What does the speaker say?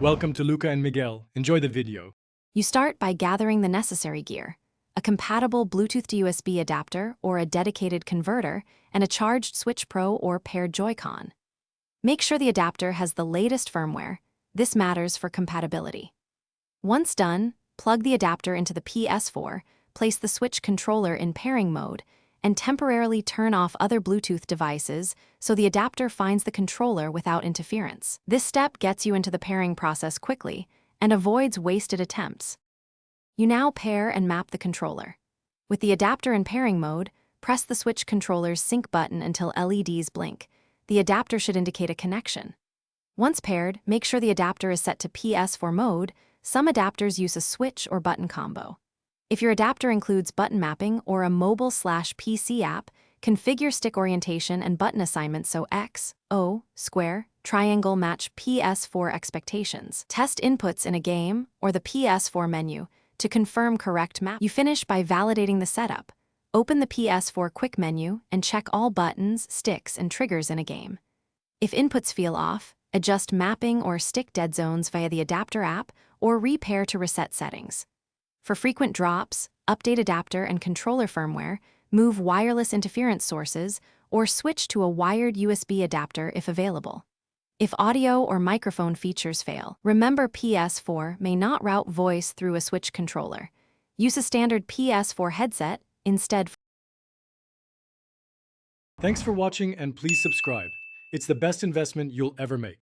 Welcome to Luca and Miguel. Enjoy the video. You start by gathering the necessary gear: a compatible Bluetooth to USB adapter or a dedicated converter, and a charged Switch Pro or paired Joy-Con. Make sure the adapter has the latest firmware. This matters for compatibility. Once done, plug the adapter into the Ps4, place the Switch controller in pairing mode, and temporarily turn off other Bluetooth devices so the adapter finds the controller without interference. This step gets you into the pairing process quickly and avoids wasted attempts. You now pair and map the controller. With the adapter in pairing mode, press the Switch controller's sync button until LEDs blink. The adapter should indicate a connection. Once paired, make sure the adapter is set to Ps4 mode. Some adapters use a switch or button combo. If your adapter includes button mapping or a mobile/PC app, configure stick orientation and button assignment so X, O, square, triangle match Ps4 expectations. Test inputs in a game or the Ps4 menu to confirm correct map. You finish by validating the setup. Open the Ps4 quick menu and check all buttons, sticks, and triggers in a game. If inputs feel off, adjust mapping or stick dead zones via the adapter app or repair to reset settings. For frequent drops, update adapter and controller firmware, move wireless interference sources, or switch to a wired USB adapter if available. If audio or microphone features fail, remember Ps4 may not route voice through a Switch controller. Use a standard Ps4 headset instead. Thanks for watching and please subscribe. It's the best investment you'll ever make.